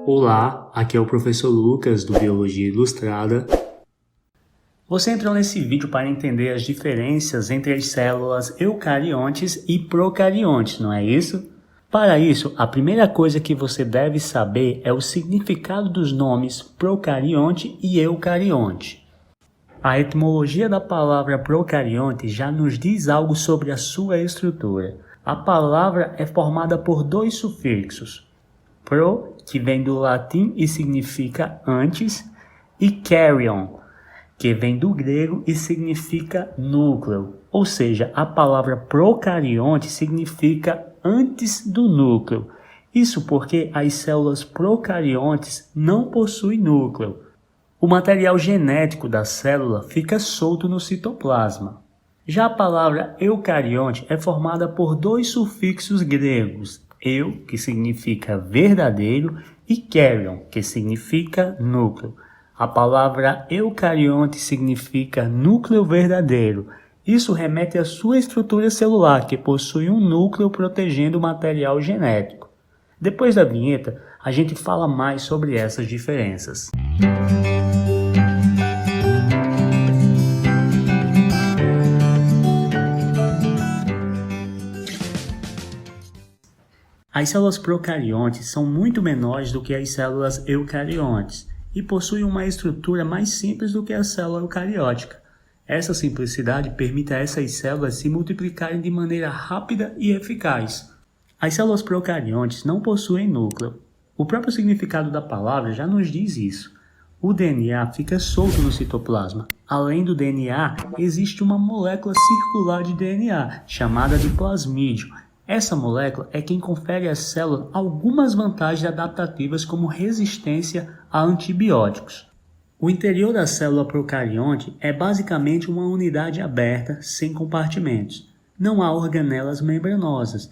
Olá, aqui é o professor Lucas do Biologia Ilustrada. Você entrou nesse vídeo para entender as diferenças entre as células eucariontes e procariontes, não é isso? Para isso, a primeira coisa que você deve saber é o significado dos nomes procarionte e eucarionte. A etimologia da palavra procarionte já nos diz algo sobre a sua estrutura. A palavra é formada por dois sufixos, pro, que vem do latim e significa antes, e caryon, que vem do grego e significa núcleo. Ou seja, a palavra procarionte significa antes do núcleo. Isso porque as células procariontes não possuem núcleo. O material genético da célula fica solto no citoplasma. Já a palavra eucarionte é formada por dois sufixos gregos, eu, que significa verdadeiro, e karyon, que significa núcleo. A palavra eucarionte significa núcleo verdadeiro. Isso remete à sua estrutura celular, que possui um núcleo protegendo o material genético. Depois da vinheta, a gente fala mais sobre essas diferenças. As células procariontes são muito menores do que as células eucariontes e possuem uma estrutura mais simples do que a célula eucariótica. Essa simplicidade permite a essas células se multiplicarem de maneira rápida e eficaz. As células procariontes não possuem núcleo. O próprio significado da palavra já nos diz isso. O DNA fica solto no citoplasma. Além do DNA, existe uma molécula circular de DNA, chamada de plasmídio. Essa molécula é quem confere à célula algumas vantagens adaptativas como resistência a antibióticos. O interior da célula procarionte é basicamente uma unidade aberta, sem compartimentos. Não há organelas membranosas.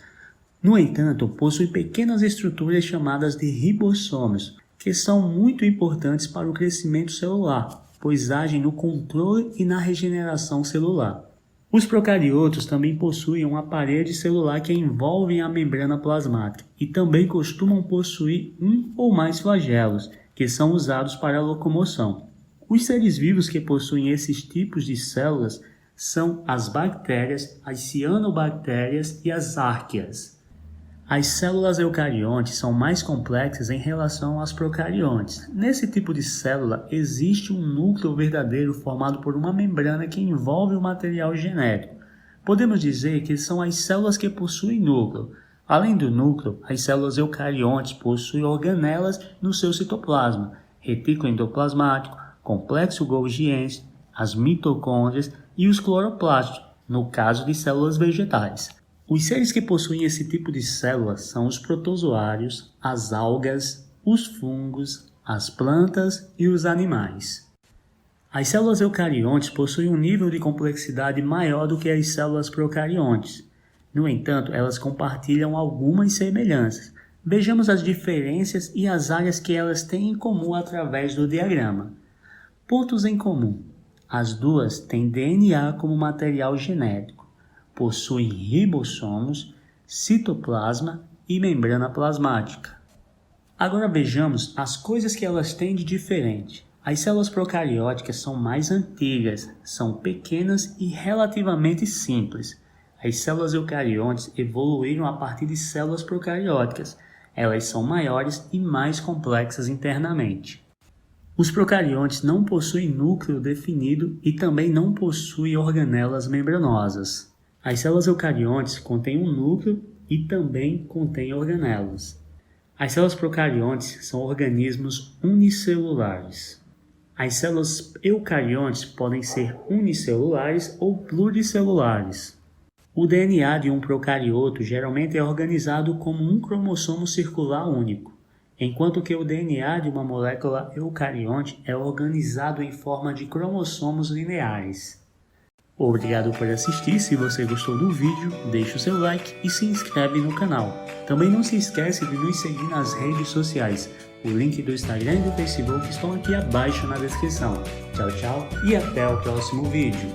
No entanto, possui pequenas estruturas chamadas de ribossomos, que são muito importantes para o crescimento celular, pois agem no controle e na regeneração celular. Os procariotos também possuem uma parede celular que envolve a membrana plasmática e também costumam possuir um ou mais flagelos, que são usados para a locomoção. Os seres vivos que possuem esses tipos de células são as bactérias, as cianobactérias e as árqueas. As células eucariontes são mais complexas em relação às procariontes. Nesse tipo de célula, existe um núcleo verdadeiro formado por uma membrana que envolve o material genético. Podemos dizer que são as células que possuem núcleo. Além do núcleo, as células eucariontes possuem organelas no seu citoplasma, retículo endoplasmático, complexo golgiense, as mitocôndrias e os cloroplastos, no caso de células vegetais. Os seres que possuem esse tipo de células são os protozoários, as algas, os fungos, as plantas e os animais. As células eucariontes possuem um nível de complexidade maior do que as células procariontes. No entanto, elas compartilham algumas semelhanças. Vejamos as diferenças e as áreas que elas têm em comum através do diagrama. Pontos em comum. As duas têm DNA como material genético. Possuem ribossomos, citoplasma e membrana plasmática. Agora vejamos as coisas que elas têm de diferente. As células procarióticas são mais antigas, são pequenas e relativamente simples. As células eucariontes evoluíram a partir de células procarióticas. Elas são maiores e mais complexas internamente. Os procariontes não possuem núcleo definido e também não possuem organelas membranosas. As células eucariontes contêm um núcleo e também contêm organelas. As células procariontes são organismos unicelulares. As células eucariontes podem ser unicelulares ou pluricelulares. O DNA de um procarioto geralmente é organizado como um cromossomo circular único, enquanto que o DNA de uma molécula eucarionte é organizado em forma de cromossomos lineares. Obrigado por assistir. Se você gostou do vídeo, deixe o seu like e se inscreve no canal. Também não se esquece de nos seguir nas redes sociais. O link do Instagram e do Facebook estão aqui abaixo na descrição. Tchau, tchau e até o próximo vídeo.